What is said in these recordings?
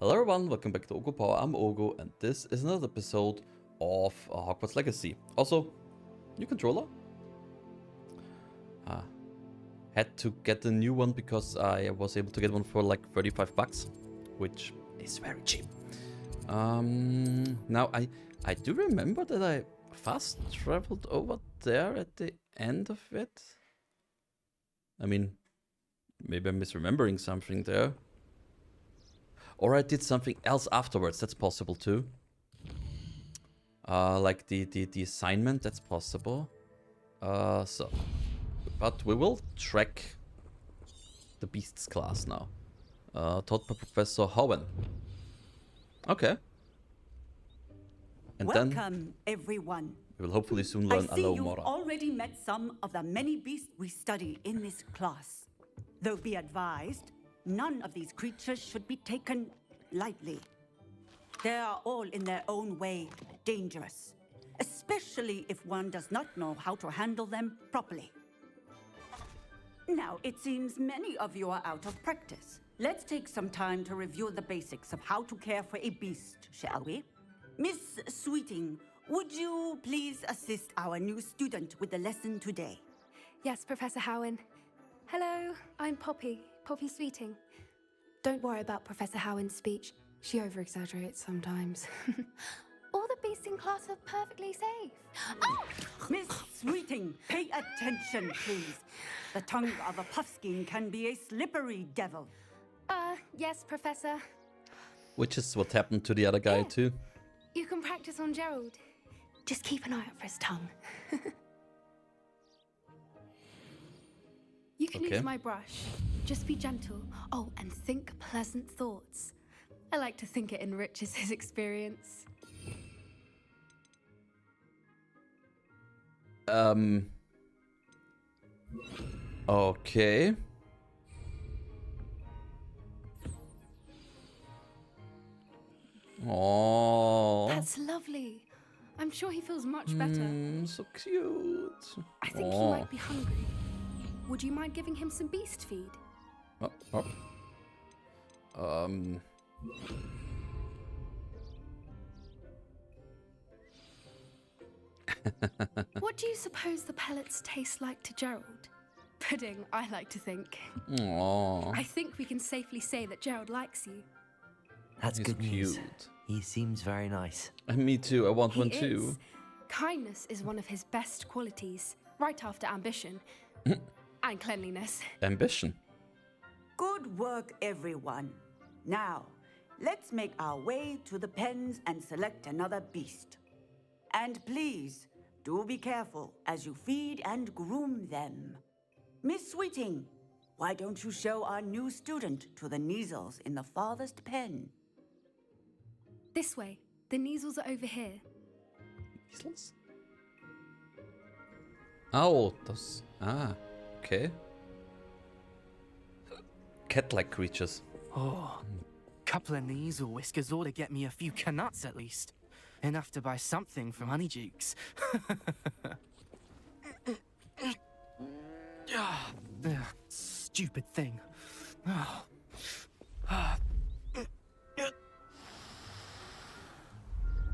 Hello everyone, welcome back to Oghupower. I'm Oghu, and this is another episode of Hogwarts Legacy. Also, new controller. Had to get a new one because I was able to get one for like 35 bucks, which is very cheap. Now I do remember that I fast traveled over there at the end of it. I mean, maybe I'm misremembering something there. Or I did something else afterwards, that's possible too. Like the assignment, that's possible. But we will track the Beasts class now. Taught by Professor Howen. Okay. And Welcome, then everyone. we will hopefully soon I learn see you've Alomora. already met some of the many beasts we study in this class. Though be advised, none of these creatures should be taken lightly. They are all in their own way dangerous, especially if one does not know how to handle them properly. Now, it seems many of you are out of practice. Let's take some time to review the basics of how to care for a beast, shall we? Miss Sweeting, would you please assist our new student with the lesson today? Yes, Professor Howen. Hello, I'm Poppy Sweeting. Don't worry about Professor Howen's speech. She over-exaggerates sometimes. All the beasts in class are perfectly safe. Oh! Miss Sweeting, pay attention, please. The tongue of a puffskein can be a slippery devil. Yes, Professor. Which is what happened to the other guy Yeah. too. You can practice on Gerald. Just keep an eye out for his tongue. You can Okay. use my brush. Just be gentle. Oh, and think pleasant thoughts. I like to think it enriches his experience. Okay. Oh, That's lovely. I'm sure he feels much better. so cute. I think he might be hungry. Would you mind giving him some beast feed? Um. What do you suppose the pellets taste like to Gerald? Pudding, I like to think. Aww. I think we can safely say that Gerald likes you. That's He's good news. cute. He seems very nice. Me too. I want He one too. is. Kindness is one of his best qualities, right after ambition and cleanliness. Ambition. Good work, everyone. Now, let's make our way to the pens and select another beast. And please, do be careful as you feed and groom them. Miss Sweeting, why don't you show our new student to the Neasels in the farthest pen? This way. The Neasels are over here. Weasels? Oh, those. Okay. Cat-like creatures. Oh, couple of Neasel whiskers ought to get me a few canuts at least. Enough to buy something from Honeydukes. Stupid thing.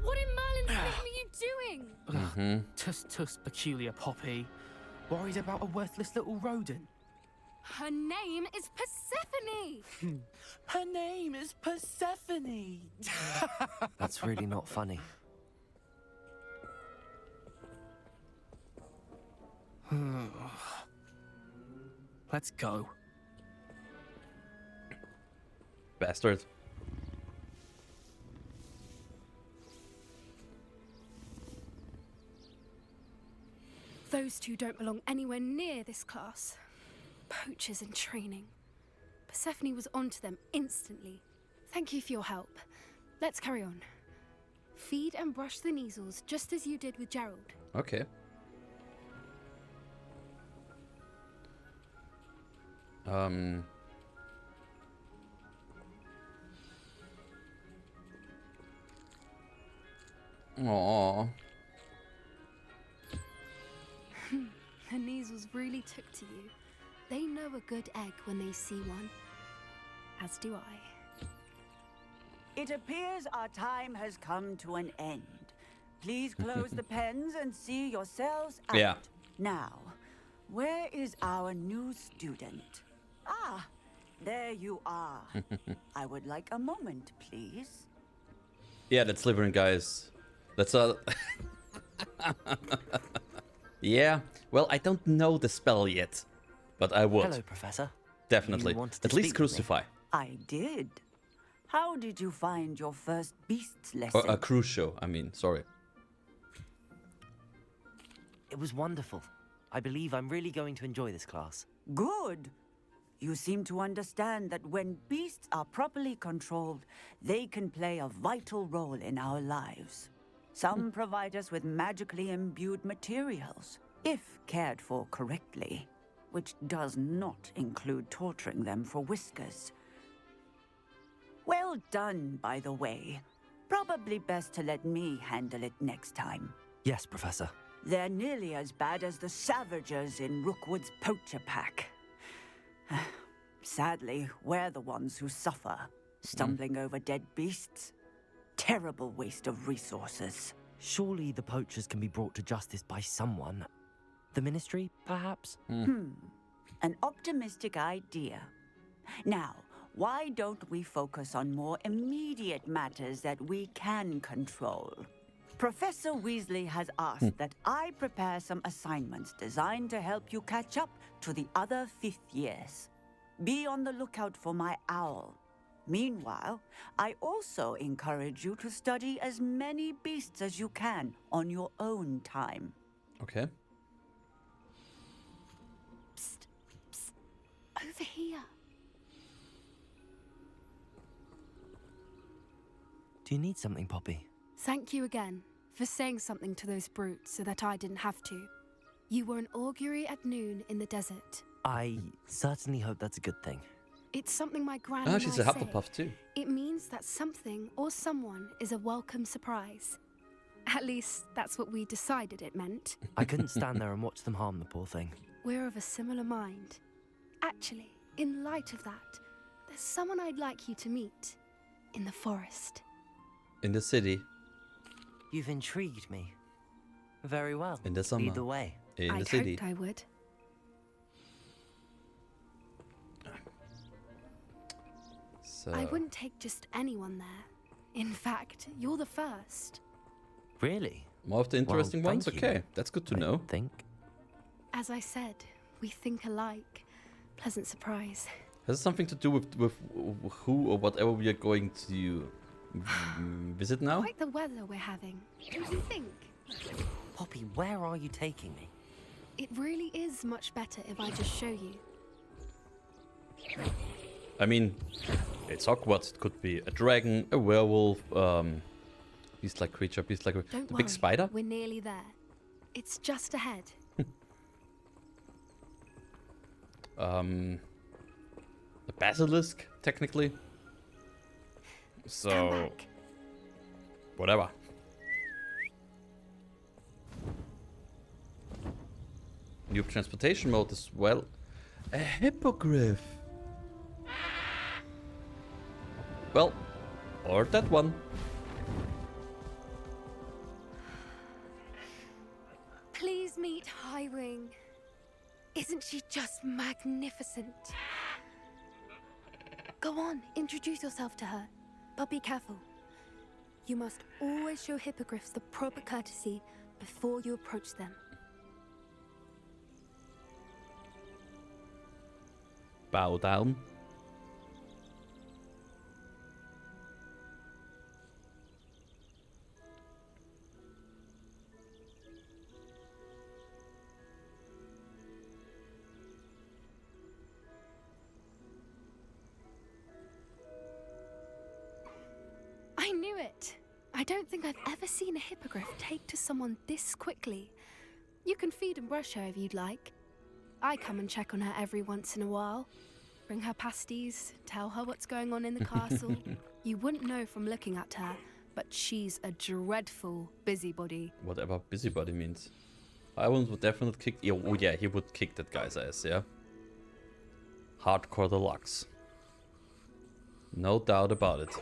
What in Merlin's name are you doing? Tuss, peculiar Poppy. Worried about a worthless little rodent. Her name is Persephone. Her name is Persephone. That's really not funny. Let's go. Bastard. Those two don't belong anywhere near this class. Poachers in training. Persephone was onto them instantly. Thank you for your help. Let's carry on. Feed and brush the Neasels just as you did with Gerald. Okay. Aww. The Neasels really took to you. They know a good egg when they see one. As do I. It appears our time has come to an end. Please close the pens and see yourselves out. Yeah. Now, where is our new student? Ah, there you are. I would like a moment, please. Yeah, that's Slytherin, guys. That's Yeah. Well, I don't know the spell yet, but I would. Hello, Professor. Definitely. You wanted to At least speak with me? crucify. I did. How did you find your first beasts lesson? Or a cruise show, I mean, sorry. It was wonderful. I believe I'm really going to enjoy this class. Good. You seem to understand that when beasts are properly controlled, they can play a vital role in our lives. Some provide us with magically imbued materials, if cared for correctly, which does not include torturing them for whiskers. Well done, by the way. Probably best to let me handle it next time. Yes, Professor. They're nearly as bad as the Savagers in Rookwood's poacher pack. Sadly, we're the ones who suffer, stumbling over dead beasts. Terrible waste of resources. Surely the poachers can be brought to justice by someone. The Ministry, perhaps? An optimistic idea. Now, why don't we focus on more immediate matters that we can control? Professor Weasley has asked that I prepare some assignments designed to help you catch up to the other fifth years. Be on the lookout for my owl. Meanwhile, I also encourage you to study as many beasts as you can on your own time. Okay. Psst, psst, over here. Do you need something, Poppy? Thank you again for saying something to those brutes so that I didn't have to. You were an augury at noon in the desert. I certainly hope that's a good thing. It's something my granny Ah, and she's I a Hufflepuff say. too. It means that something or someone is a welcome surprise. At least, that's what we decided it meant. I couldn't stand there and watch them harm the poor thing. We're of a similar mind. Actually, in light of that, there's someone I'd like you to meet. In the forest. In the city. You've intrigued me. Very well. In the summer. Either way. In I'd the city. hoped I would. So. I wouldn't take just anyone there. In fact, you're the first. Really? More of the interesting Well, ones? thank you. Okay, that's good to I know. think. As I said, we think alike. Pleasant surprise. Has it something to do with who or whatever we are going to visit now? Quite the weather we're having. Don't you think? Poppy, where are you taking me? It really is much better if I just show you. I mean, it's Hogwarts. It could be a dragon, a werewolf, beast-like creature, beast-like... Don't The worry, big spider? we're nearly there. It's just ahead. A basilisk, technically. Stand So, back. whatever. New transportation mode as well. A hippogriff. Well, or that one. Please meet Highwing. Isn't she just magnificent? Go on, introduce yourself to her. But be careful. You must always show hippogriffs the proper courtesy before you approach them. Bow down. I knew it. I don't think I've ever seen a hippogriff take to someone this quickly. You can feed and brush her if you'd like. I come and check on her every once in a while. Bring her pasties, tell her what's going on in the castle. You wouldn't know from looking at her, but she's a dreadful busybody. Whatever busybody means. Ivan would definitely kick... Yeah, oh yeah, he would kick that guy's ass, yeah? Hardcore deluxe. No doubt about it.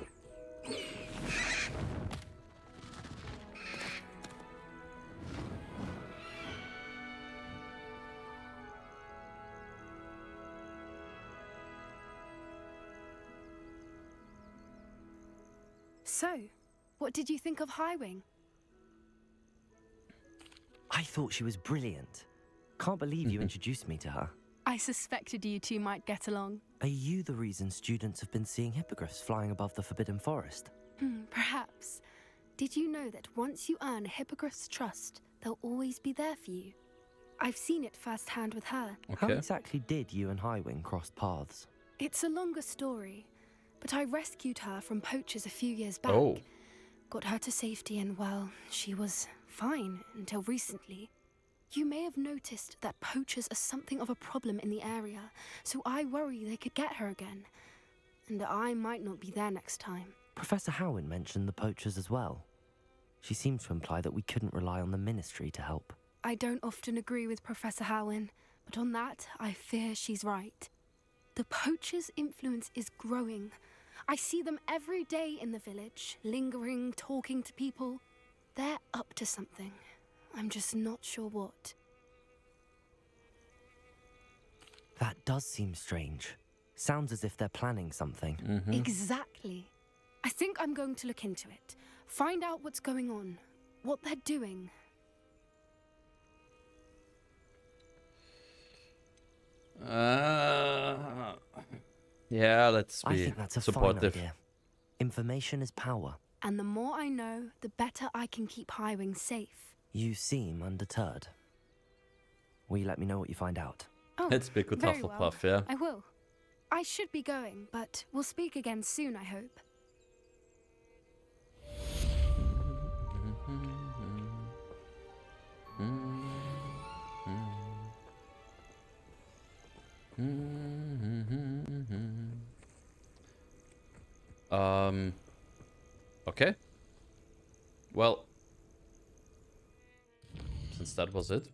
So, what did you think of Highwing? I thought she was brilliant. Can't believe you introduced me to her. I suspected you two might get along. Are you the reason students have been seeing hippogriffs flying above the Forbidden Forest? Perhaps. Did you know that once you earn a hippogriff's trust, they'll always be there for you? I've seen it firsthand with her. How Okay. exactly did you and Highwing cross paths? It's a longer story, but I rescued her from poachers a few years back. Oh. Got her to safety and, well, she was fine until recently. You may have noticed that poachers are something of a problem in the area, so I worry they could get her again. And I might not be there next time. Professor Howin mentioned the poachers as well. She seemed to imply that we couldn't rely on the Ministry to help. I don't often agree with Professor Howin, but on that, I fear she's right. The poachers' influence is growing. I see them every day in the village, lingering, talking to people. They're up to something. I'm just not sure what. That does seem strange. Sounds as if they're planning something. Exactly. I think I'm going to look into it. Find out what's going on, what they're doing. Yeah, let's be I think that's a supportive. fine idea. Information is power. And the more I know, the better I can keep Highwing safe. You seem undeterred. Will you let me know what you find out? Oh, Let's be good very well. Hufflepuff, yeah. I will. I should be going, but we'll speak again soon, I hope. Okay. Well, since that was it.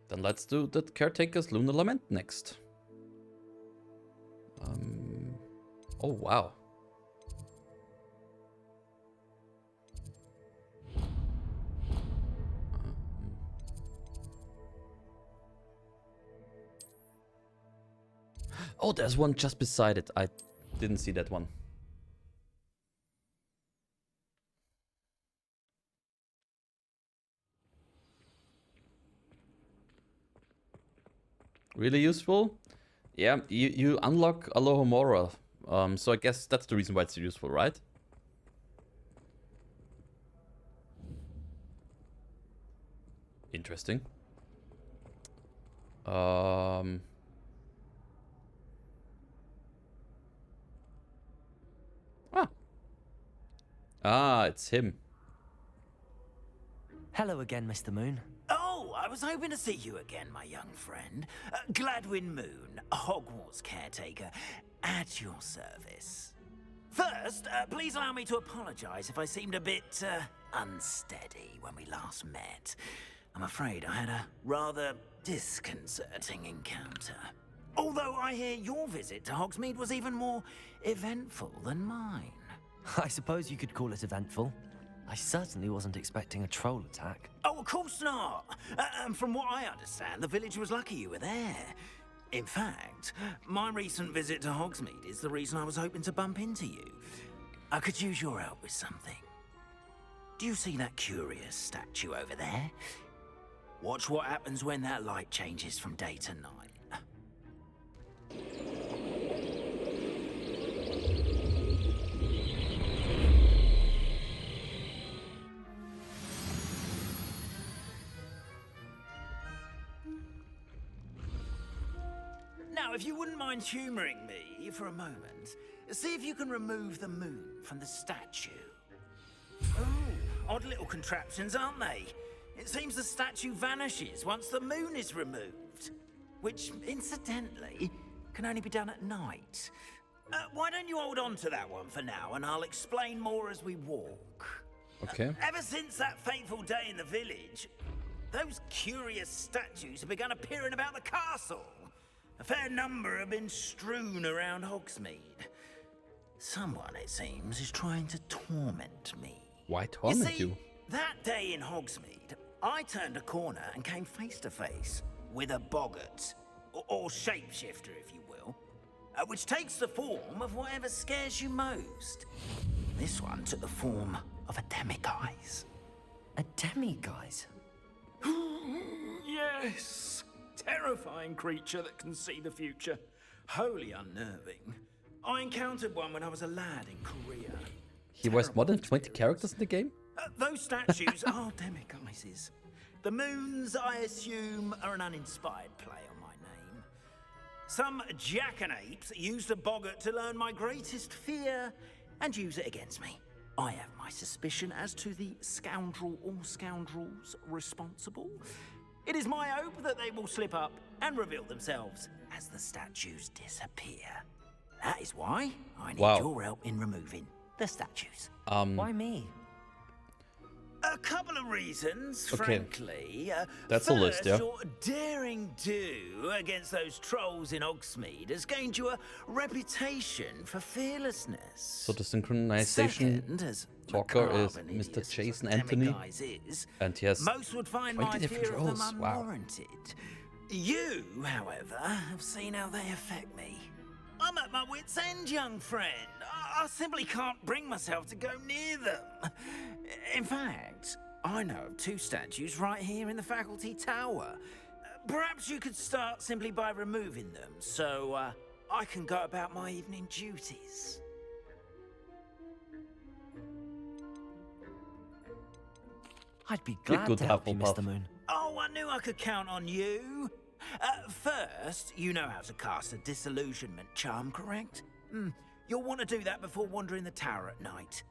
Then let's do the Caretaker's Lunar Lament next. Oh, wow. Oh, there's one just beside it. I didn't see that one. Really useful? Yeah, you unlock Oghupower. So I guess that's the reason why it's useful, right? Interesting. Ah, it's him. Hello again, Mr. Moon. Oh, I was hoping to see you again, my young friend. Gladwin Moon, Hogwarts caretaker, at your service. First, please allow me to apologize if I seemed a bit unsteady when we last met. I'm afraid I had a rather disconcerting encounter. Although I hear your visit to Hogsmeade was even more eventful than mine. I suppose you could call it eventful. I certainly wasn't expecting a troll attack. Oh, of course not. And from what I understand, the village was lucky you were there. In fact, my recent visit to Hogsmeade is the reason I was hoping to bump into you. I could use your help with something. Do you see that curious statue over there? Watch what happens when that light changes from day to night. Now, if you wouldn't mind humouring me for a moment, see if you can remove the moon from the statue. Oh, odd little contraptions, aren't they? It seems the statue vanishes once the moon is removed. Which, incidentally, can only be done at night. Why don't you hold on to that one for now, and I'll explain more as we walk. Okay. Ever since that fateful day in the village, those curious statues have begun appearing about the castle. A fair number have been strewn around Hogsmeade. Someone, it seems, is trying to torment me. Why torment you? That day in Hogsmeade, I turned a corner and came face to face with a boggart, or shapeshifter, if you will, which takes the form of whatever scares you most. This one took the form of a demiguise. A demiguise? Yes! Terrifying creature that can see the future. Wholly unnerving. I encountered one when I was a lad in Korea. He voiced more than 20 Terrible characters in the game? Those statues are demiguises. The moons, I assume, are an uninspired play on my name. Some jackanapes used a boggart to learn my greatest fear and use it against me. I have my suspicion as to the scoundrel or scoundrels responsible. It is my hope that they will slip up and reveal themselves as the statues disappear. That is why I need your help in removing the statues. Why me? A couple of reasons, Okay. frankly. That's first, a list, yeah. your daring do against those trolls in Hogsmeade has gained you a reputation for fearlessness. So the synchronization Second, as talker macabre is and Mr. hideous as Jason the Anthony, demiguise is, and he has most would find 20 my different fear of them roles. Wow. unwarranted. You, however, have seen how they affect me. I'm at my wit's end, young friend. I simply can't bring myself to go near them. In fact, I know of 2 statues right here in the faculty tower. Perhaps you could start simply by removing them, so I can go about my evening duties. I'd be You're glad good, to help you, Hufflepuff. Mr. Moon. Oh, I knew I could count on you. First, you know how to cast a disillusionment charm, correct? You'll want to do that before wandering the tower at night.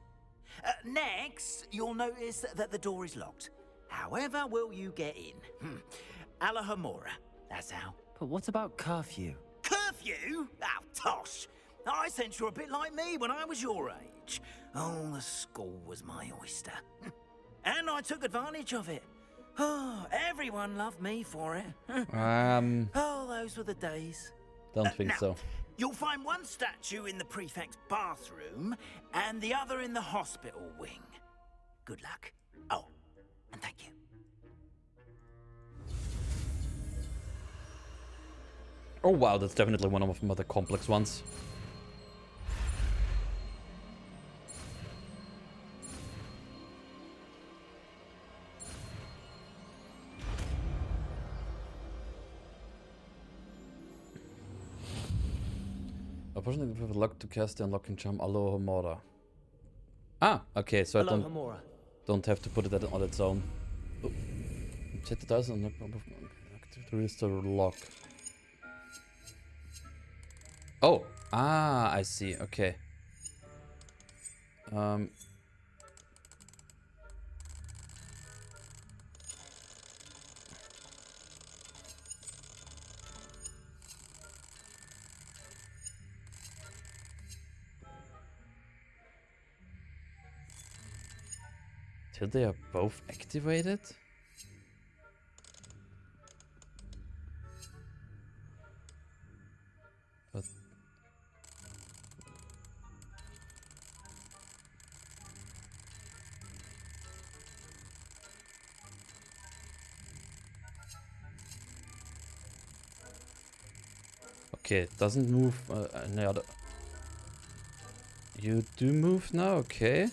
Next, you'll notice that the door is locked. However will you get in? Alahomora, that's how. But what about curfew? Curfew? Oh, tosh. I sense you're a bit like me when I was your age. Oh, the school was my oyster. And I took advantage of it. Oh, everyone loved me for it. Don't Oh, those were the days. think now, so. You'll find one statue in the prefect's bathroom and the other in the hospital wing. Good luck. Oh, and thank you. Oh wow, that's definitely one of the complex ones. Unfortunately, we have luck to cast the unlocking charm Alohomora. Ah, okay, so I don't have to put it on its own. Oh. Set the dice on to restore lock. Oh, I see. Okay. Till they are both activated? But okay, it doesn't move any other. You do move now, okay.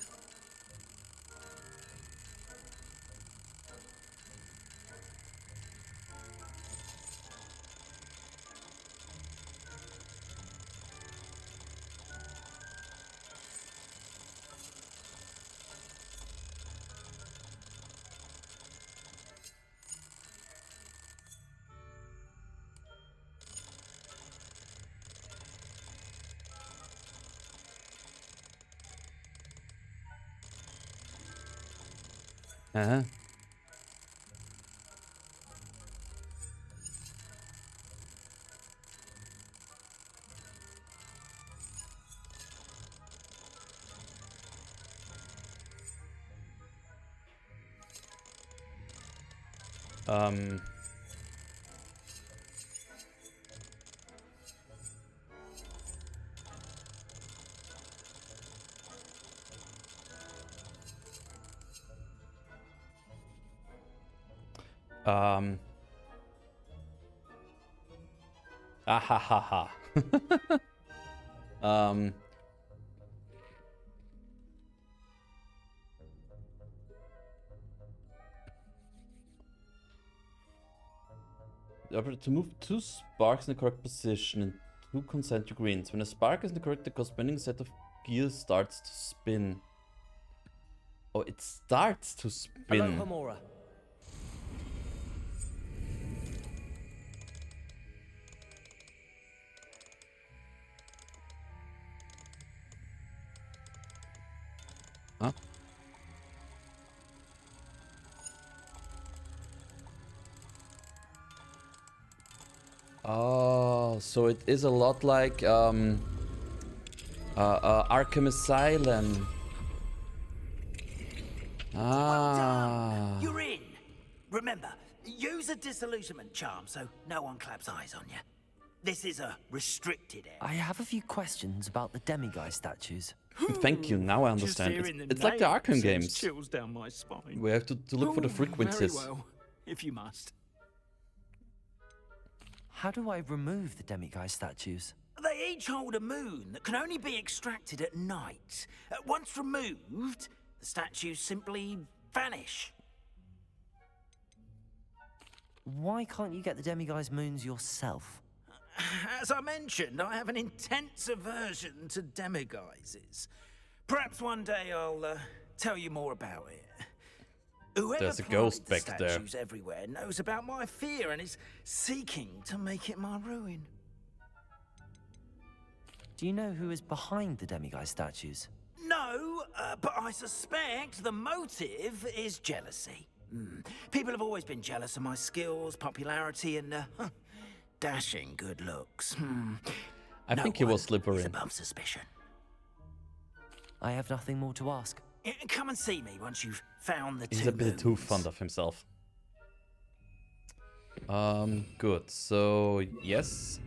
Uh-huh. Um. Um. Ah ha ha ha. The operator to move 2 sparks in the correct position and 2 concentric rings. When a spark is in the correct, the corresponding set of gears starts to spin. Oh, it starts to spin. Hello, Homura. Huh? Oh, so it is a lot like Arkham Asylum. Well Ah. done! You're in! Remember, use a disillusionment charm so no one claps eyes on you. This is a restricted area. I have a few questions about the demiguise statues. Thank you, now I Just understand. hearing It's the like the name Arkham sends games. Chills down my spine. We have to look for the Oh, frequencies. Very well, if you must. How do I remove the demiguise statues? They each hold a moon that can only be extracted at night. Once removed, the statues simply vanish. Why can't you get the demiguise moons yourself? As I mentioned, I have an intense aversion to demiguises. Perhaps one day I'll tell you more about it. Whoever There's a planted ghost the back there. statues everywhere knows about my fear and is seeking to make it my ruin. Do you know who is behind the demiguise statues? No, but I suspect the motive is jealousy. People have always been jealous of my skills, popularity, and dashing good looks. I think he was Is slippery. above suspicion. I have nothing more to ask. Come and see me once you've found the He's two a bit too moons. fond of himself. Good. So yes.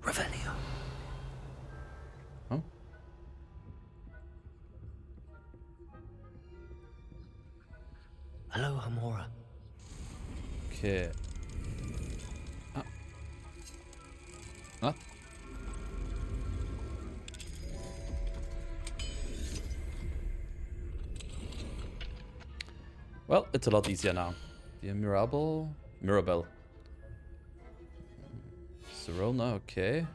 Revelio. Huh? Hello, Homura. Okay. Ah. What? Well, it's a lot easier now. The Mirabelle. Serona, okay.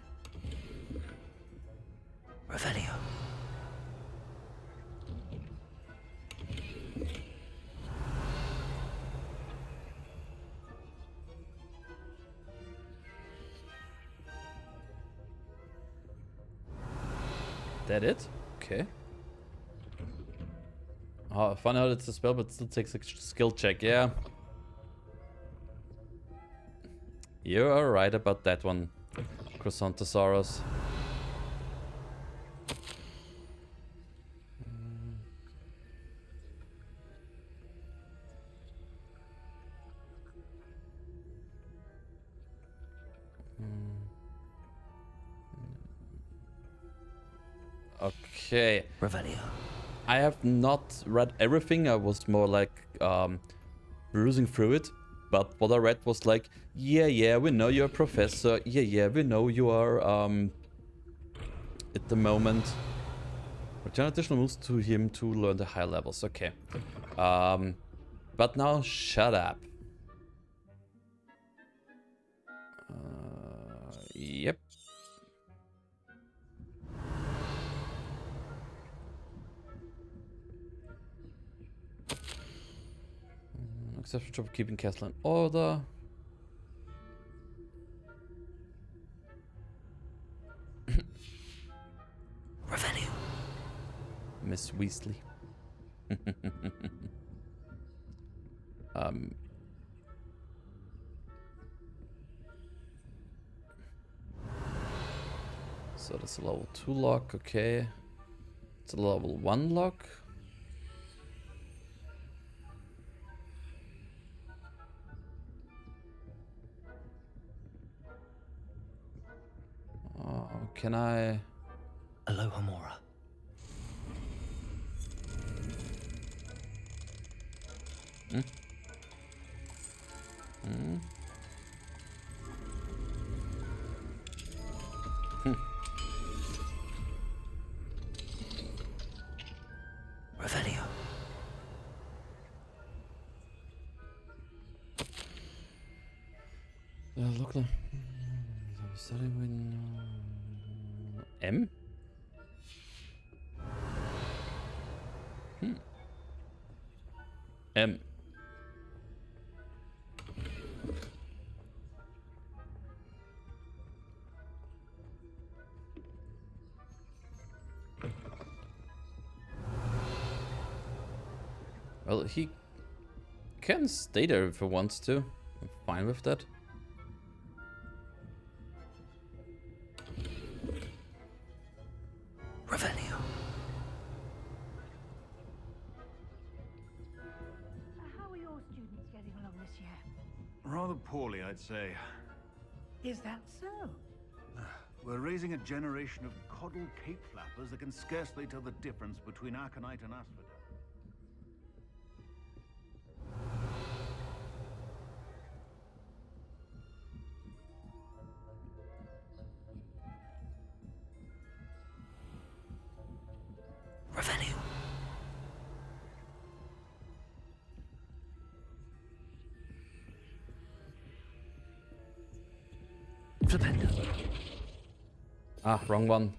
Revelio. That it? Okay. Oh, I found out it's a spell, but it still takes a skill check, yeah. You are right about that one, Croissanttosaurus. Okay. Revelio. I have not read everything. I was more like perusing through it. But what I read was like, yeah, we know you're a professor. Yeah, we know you are at the moment. Return additional moves to him to learn the high levels. Okay. But now shut up. Yep. Exceptional job of keeping castle in order. Revelio. Miss Weasley. So that's a level 2 lock, okay. It's a level 1 lock. Can I... Aloha Mora. Hmm? Hmm? Hmm. Revelio. Look like... M? Hmm. M. Well, he can stay there if he wants to. I'm fine with that. Revelio. How are your students getting along this year? Rather poorly, I'd say. Is that so? We're raising a generation of coddled cape flappers that can scarcely tell the difference between Aconite and Asphodel. Revelio. Flipendo. Ah, wrong one.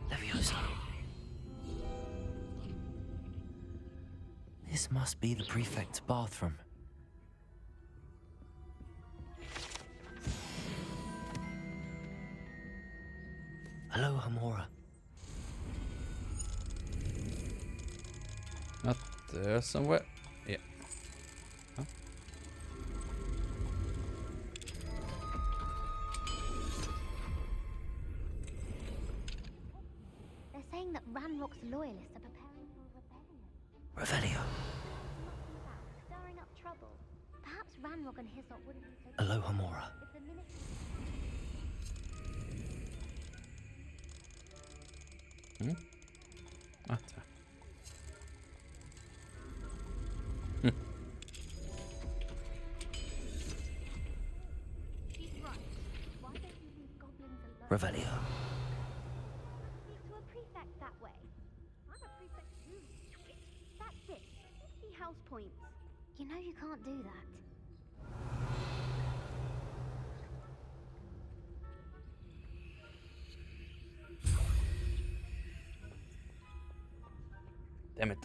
Leviosa. This must be the prefect's bathroom. Aloha Mora. Not there somewhere. Yeah. Huh? They're saying that Ranrock's loyalists are preparing for a rebellion. Revelio. Something about stirring up trouble. Perhaps Ranrock and his lot wouldn't be so Aloha Mora. if the ministry... Hmm? Ah, there. She's right. Why don't you leave goblins alone? Revelio. Speak to a prefect that way. I'm a prefect too. That's it. 50 house points. You know you can't do that. Damn it.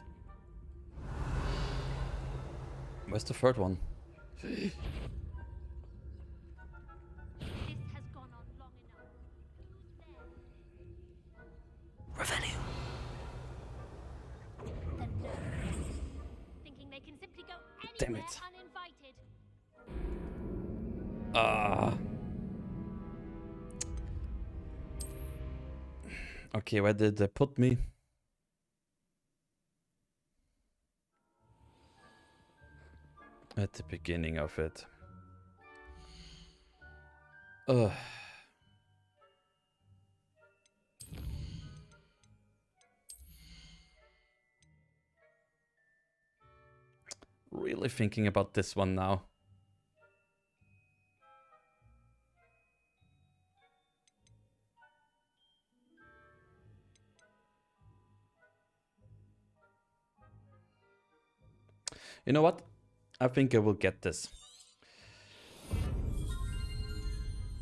Where's the third one? This has gone on long enough. Who's there? Revelio. The nerve. Thinking they can simply go Damn anywhere it. uninvited. Ah. Okay, where did they put me? At the beginning of it. Ugh. Really thinking about this one now. You know what? I think I will get this.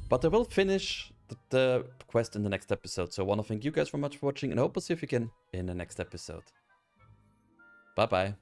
But I will finish the quest in the next episode. So I want to thank you guys very much for watching and I hope to see you again in the next episode. Bye bye.